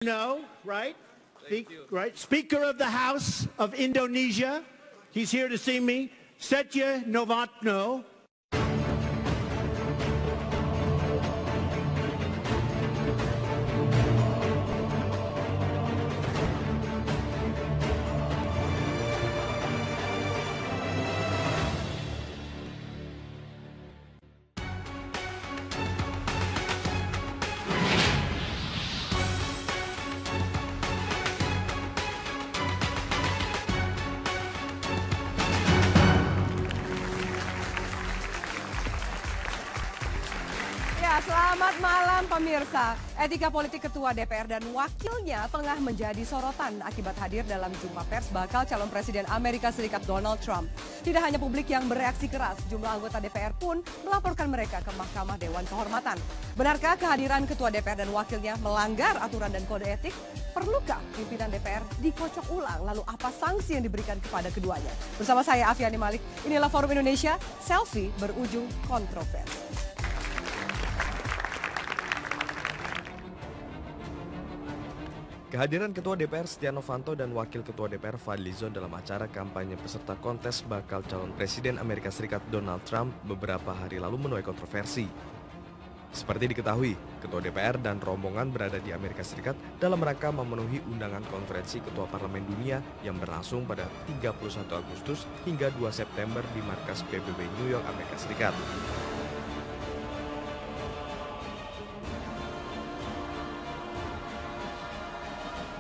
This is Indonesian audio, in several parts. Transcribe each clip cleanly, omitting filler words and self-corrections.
No, right? Right. Speaker of the House of Indonesia, he's here to see me. Setya Novanto. Selamat malam pemirsa. Etika politik Ketua DPR dan wakilnya tengah menjadi sorotan akibat hadir dalam jumpa pers bakal calon Presiden Amerika Serikat Donald Trump. Tidak hanya publik yang bereaksi keras, jumlah anggota DPR pun melaporkan mereka ke Mahkamah Dewan Kehormatan. Benarkah kehadiran Ketua DPR dan wakilnya melanggar aturan dan kode etik? Perlukah pimpinan DPR dikocok ulang? Lalu apa sanksi yang diberikan kepada keduanya? Bersama saya Afiani Malik, inilah Forum Indonesia, selfie berujung kontroversi. Kehadiran Ketua DPR Setia Novanto dan Wakil Ketua DPR Fadly Zon dalam acara kampanye peserta kontes bakal calon Presiden Amerika Serikat Donald Trump beberapa hari lalu menuai kontroversi. Seperti diketahui, Ketua DPR dan rombongan berada di Amerika Serikat dalam rangka memenuhi undangan konferensi Ketua Parlemen Dunia yang berlangsung pada 31 Agustus hingga 2 September di markas PBB New York, Amerika Serikat.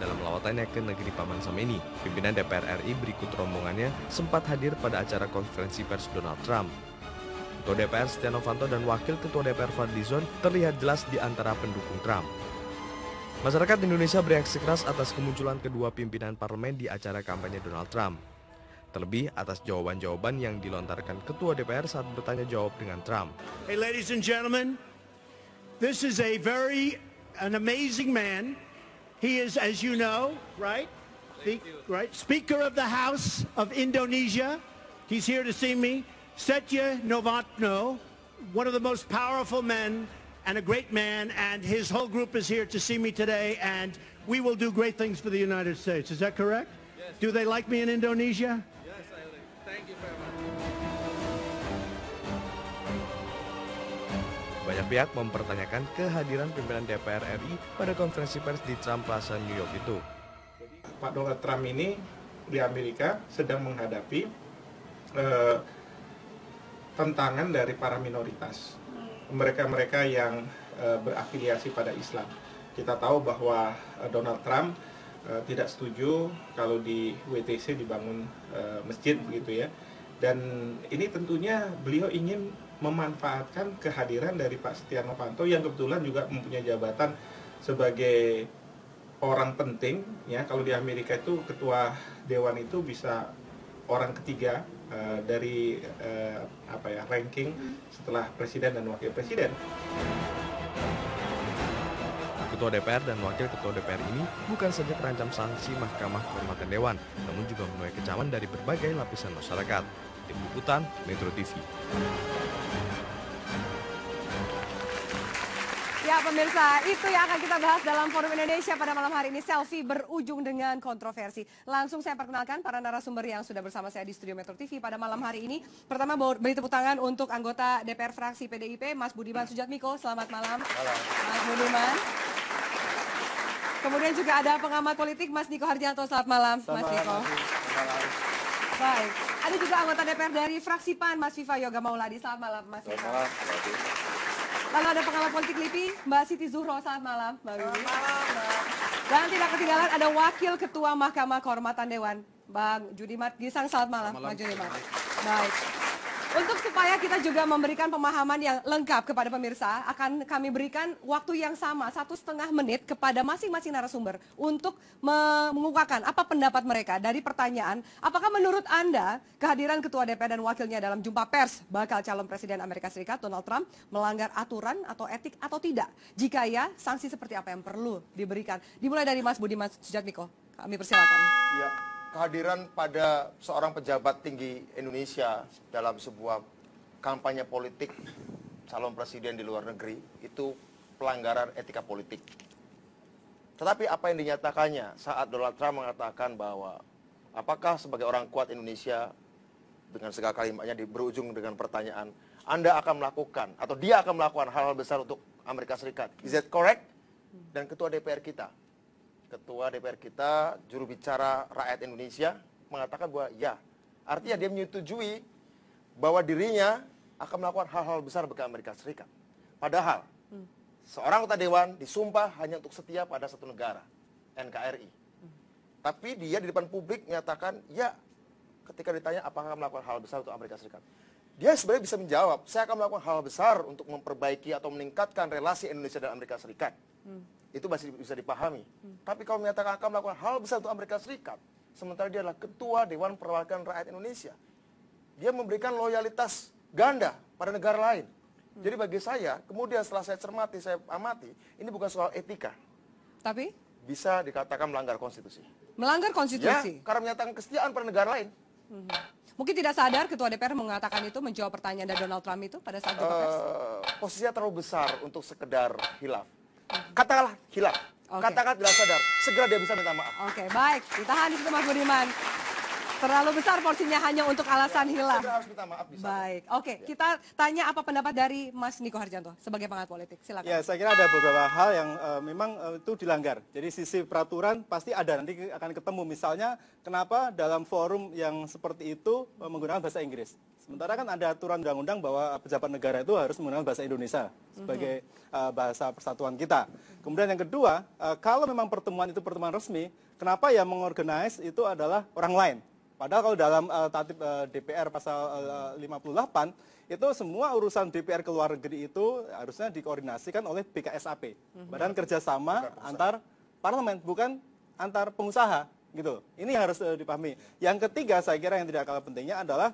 Dalam lawatannya ke negeri Paman Sam ini, pimpinan DPR RI berikut rombongannya sempat hadir pada acara konferensi pers Donald Trump. Ketua DPR Setia Novanto dan Wakil Ketua DPR Fadly Zon terlihat jelas di antara pendukung Trump. Masyarakat Indonesia bereaksi keras atas kemunculan kedua pimpinan parlemen di acara kampanye Donald Trump. Terlebih atas jawaban-jawaban yang dilontarkan Ketua DPR saat bertanya jawab dengan Trump. Hey ladies and gentlemen, this is an amazing man. He is, as you know, right? Speaker of the House of Indonesia. He's here to see me. Setya Novanto, one of the most powerful men and a great man, and his whole group is here to see me today, and we will do great things for the United States. Is that correct? Yes. Do they like me in Indonesia? Yes, I like. Thank you very much. Banyak pihak mempertanyakan kehadiran pimpinan DPR RI pada konferensi pers di Trump Plaza New York itu. Pak Donald Trump ini di Amerika sedang menghadapi tantangan dari para minoritas. Mereka-mereka yang berafiliasi pada Islam. Kita tahu bahwa Donald Trump tidak setuju kalau di WTC dibangun masjid begitu ya. Dan ini tentunya beliau ingin memanfaatkan kehadiran dari Pak Setia Novanto yang kebetulan juga mempunyai jabatan sebagai orang penting ya. Kalau di Amerika itu ketua dewan itu bisa orang ketiga dari ranking setelah presiden dan wakil presiden. Ketua DPR dan Wakil Ketua DPR ini bukan saja terancam sanksi Mahkamah Kehormatan Dewan, namun juga menuai kecaman dari berbagai lapisan masyarakat. Tim Liputan Metro TV. Ya pemirsa, itu yang akan kita bahas dalam Forum Indonesia pada malam hari ini. Selfie berujung dengan kontroversi. Langsung saya perkenalkan para narasumber yang sudah bersama saya di studio Metro TV pada malam hari ini. Pertama beri tepuk tangan untuk anggota DPR fraksi PDIP, Mas Budiman Sujatmiko. Selamat malam. Mas Budiman. Kemudian juga ada pengamat politik Mas Niko Harjanto. Selamat malam, Mas Niko. Baik, ada juga anggota DPR dari fraksi PAN, Mas Viva Yoga Mauladi. Selamat malam, Mas Viva. Selamat malam. Lalu ada pengamat politik LIPI, Mbak Siti Zuhro. Selamat malam, Mbak Wiwi. Dan tidak ketinggalan ada Wakil Ketua Mahkamah Kehormatan Dewan, Bang Judimat Gisang. Selamat malam, Bang Judimat. Baik. Untuk supaya kita juga memberikan pemahaman yang lengkap kepada pemirsa, akan kami berikan waktu yang sama, 1,5 menit kepada masing-masing narasumber untuk mengungkapkan apa pendapat mereka dari pertanyaan, apakah menurut Anda kehadiran Ketua DPR dan Wakilnya dalam jumpa pers bakal calon Presiden Amerika Serikat Donald Trump melanggar aturan atau etik atau tidak? Jika ya, sanksi seperti apa yang perlu diberikan? Dimulai dari Mas Budiman Sujatmiko, kami persilakan. Ya. Kehadiran pada seorang pejabat tinggi Indonesia dalam sebuah kampanye politik calon presiden di luar negeri itu pelanggaran etika politik. Tetapi apa yang dinyatakannya saat Donald Trump mengatakan bahwa apakah sebagai orang kuat Indonesia dengan segala kalimatnya berujung dengan pertanyaan, Anda akan melakukan atau dia akan melakukan hal-hal besar untuk Amerika Serikat. Is that correct? Dan Ketua DPR kita, juru bicara rakyat Indonesia mengatakan bahwa ya. Artinya dia menyetujui bahwa dirinya akan melakukan hal-hal besar bagi Amerika Serikat. Padahal seorang anggota dewan disumpah hanya untuk setia pada satu negara, NKRI. Tapi dia di depan publik menyatakan, ya, ketika ditanya apakah melakukan hal besar untuk Amerika Serikat. Dia sebenarnya bisa menjawab, saya akan melakukan hal besar untuk memperbaiki atau meningkatkan relasi Indonesia dan Amerika Serikat. Itu masih bisa dipahami. Tapi kalau menyatakan akan melakukan hal besar untuk Amerika Serikat, sementara dia adalah Ketua Dewan Perwakilan Rakyat Indonesia, dia memberikan loyalitas ganda pada negara lain. Jadi bagi saya, kemudian setelah saya cermati, saya amati, ini bukan soal etika. Tapi? Bisa dikatakan melanggar konstitusi. Melanggar konstitusi? Ya, karena menyatakan kesetiaan pada negara lain. Mungkin tidak sadar Ketua DPR mengatakan itu, menjawab pertanyaan dari Donald Trump itu pada saat jumpa pers? Posisinya terlalu besar untuk sekedar hilaf. Katakanlah hilaf. Okay. Katakan tidak sadar, segera dia bisa minta maaf. Oke, baik. Ditahan di situ Mas Budiman. Terlalu besar porsinya hanya untuk alasan hilaf. Segera harus minta maaf bisa. Baik, oke. Kita tanya apa pendapat dari Mas Niko Harjanto sebagai pengamat politik. Silakan. Ya, saya kira ada beberapa hal yang memang itu dilanggar. Jadi sisi peraturan pasti ada, nanti akan ketemu. Misalnya, kenapa dalam forum yang seperti itu menggunakan bahasa Inggris? Sementara kan ada aturan undang-undang bahwa pejabat negara itu harus menggunakan bahasa Indonesia sebagai bahasa persatuan kita. Kemudian yang kedua, kalau memang pertemuan itu pertemuan resmi, kenapa yang mengorganize itu adalah orang lain? Padahal kalau dalam tatib DPR pasal 58, itu semua urusan DPR ke luar negeri itu harusnya dikoordinasikan oleh BKSAP. Badan Kerjasama Antar Parlemen, bukan antar pengusaha. Gitu. Ini harus dipahami. Yang ketiga, saya kira yang tidak kalah pentingnya adalah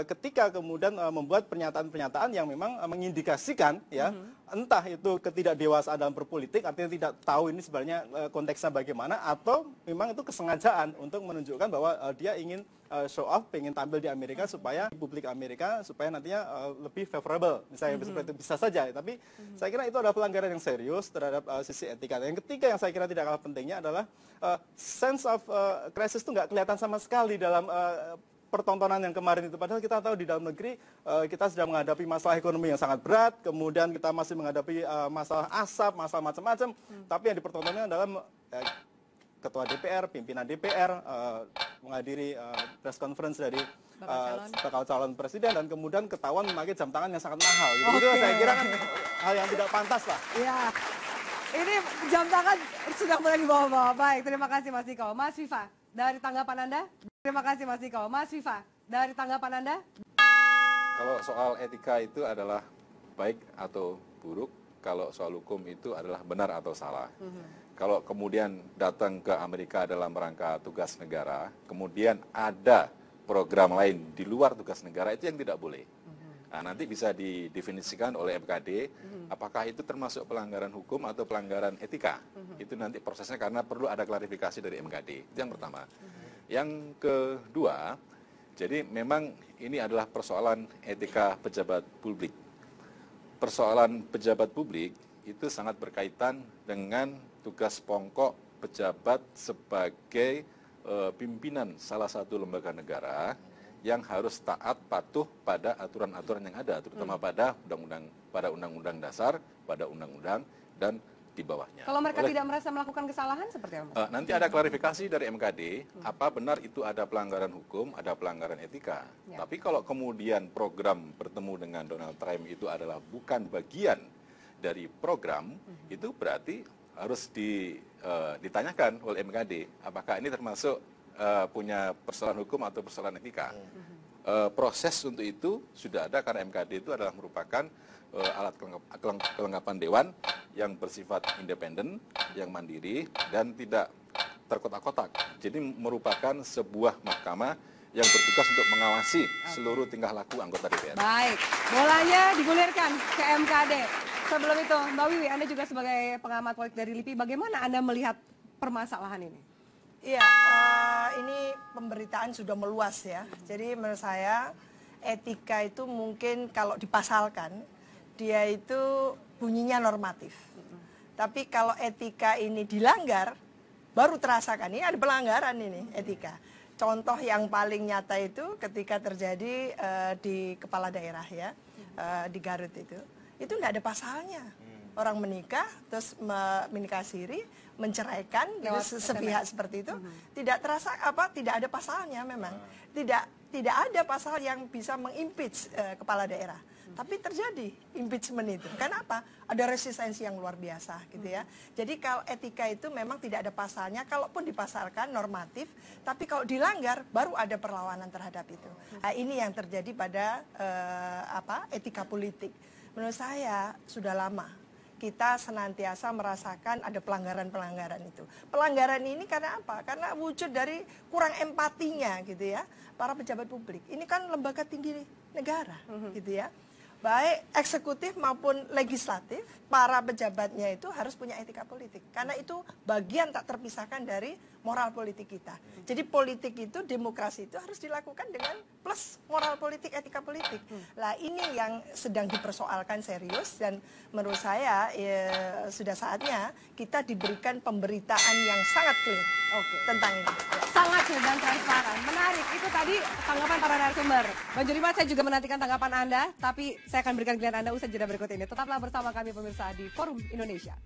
ketika kemudian membuat pernyataan-pernyataan yang memang mengindikasikan ya entah itu ketidakdewasaan dalam berpolitik, artinya tidak tahu ini sebenarnya konteksnya bagaimana, atau memang itu kesengajaan untuk menunjukkan bahwa dia ingin show off, ingin tampil di Amerika supaya publik Amerika supaya nantinya lebih favorable, misalnya seperti itu bisa saja. Tapi saya kira itu adalah pelanggaran yang serius terhadap sisi etika. Yang ketiga yang saya kira tidak kalah pentingnya adalah sense of crisis itu nggak kelihatan sama sekali dalam pertontonan yang kemarin itu. Padahal kita tahu di dalam negeri kita sedang menghadapi masalah ekonomi yang sangat berat, kemudian kita masih menghadapi masalah asap, masalah macam-macam. Tapi yang dipertontonkan adalah Ketua DPR, pimpinan DPR menghadiri press conference dari bakal calon presiden, dan kemudian ketahuan memakai jam tangan yang sangat mahal. Gitu. Itu saya kira kan hal yang tidak pantas lah. Iya. Ini jam tangan sudah mulai dibawa-bawa. Baik, terima kasih Mas Niko. Mas Viva, dari tanggapan Anda? Terima kasih Mas Niko. Mas Viva, dari tanggapan Anda? Kalau soal etika itu adalah baik atau buruk, kalau soal hukum itu adalah benar atau salah. Kalau kemudian datang ke Amerika dalam rangka tugas negara, kemudian ada program lain di luar tugas negara, itu yang tidak boleh. Nah, nanti bisa didefinisikan oleh MKD, apakah itu termasuk pelanggaran hukum atau pelanggaran etika. Itu nanti prosesnya, karena perlu ada klarifikasi dari MKD. Itu yang pertama. Yang kedua, jadi memang ini adalah persoalan etika pejabat publik. Persoalan pejabat publik itu sangat berkaitan dengan tugas pokok pejabat sebagai pimpinan salah satu lembaga negara yang harus taat patuh pada aturan-aturan yang ada, terutama pada undang-undang dasar, pada undang-undang dan di bawahnya. Kalau mereka tidak merasa melakukan kesalahan seperti apa? Nanti ada klarifikasi dari MKD, apa benar itu ada pelanggaran hukum, ada pelanggaran etika. Ya. Tapi kalau kemudian program bertemu dengan Donald Trump itu adalah bukan bagian dari program, itu berarti harus ditanyakan oleh MKD, apakah ini termasuk punya persoalan hukum atau persoalan etika. Proses untuk itu sudah ada, karena MKD itu adalah merupakan alat kelengkapan dewan yang bersifat independen, yang mandiri, dan tidak terkotak-kotak. Jadi merupakan sebuah mahkamah yang bertugas untuk mengawasi seluruh tingkah laku anggota DPR. Baik, bolanya digulirkan ke MKD. Sebelum itu, Mbak Wiwi, Anda juga sebagai pengamat politik dari LIPI, bagaimana Anda melihat permasalahan ini? Iya, ini pemberitaan sudah meluas ya. Jadi menurut saya etika itu mungkin kalau dipasalkan, dia itu bunyinya normatif. Tapi kalau etika ini dilanggar, baru terasakan ini ada pelanggaran ini etika. Contoh yang paling nyata itu ketika terjadi di kepala daerah ya, di Garut itu nggak ada pasalnya. Orang menikah terus menikah siri, menceraikan gitu, sepihak seperti itu, tidak terasa tidak ada pasalnya memang. Tidak ada pasal yang bisa mengimpeach kepala daerah. Tapi terjadi impeachment itu. Kenapa? Ada resistensi yang luar biasa gitu ya. Jadi kalau etika itu memang tidak ada pasalnya, kalaupun dipasalkan normatif, tapi kalau dilanggar baru ada perlawanan terhadap itu. Nah, ini yang terjadi pada etika politik. Menurut saya sudah lama kita senantiasa merasakan ada pelanggaran-pelanggaran itu. Pelanggaran ini karena apa? Karena wujud dari kurang empatinya gitu ya, para pejabat publik. Ini kan lembaga tinggi negara gitu ya. Baik eksekutif maupun legislatif, para pejabatnya itu harus punya etika politik. Karena itu bagian tak terpisahkan dari moral politik kita. Jadi politik itu, demokrasi itu harus dilakukan dengan plus moral politik, etika politik. Nah ini yang sedang dipersoalkan serius dan menurut saya sudah saatnya kita diberikan pemberitaan yang sangat clear tentang ini. Sangat clear dan transparan. Menarik, itu tadi tanggapan para narasumber. Bang Judimat, saya juga menantikan tanggapan Anda, tapi saya akan berikan giliran Anda usai jeda berikut ini. Tetaplah bersama kami pemirsa di Forum Indonesia.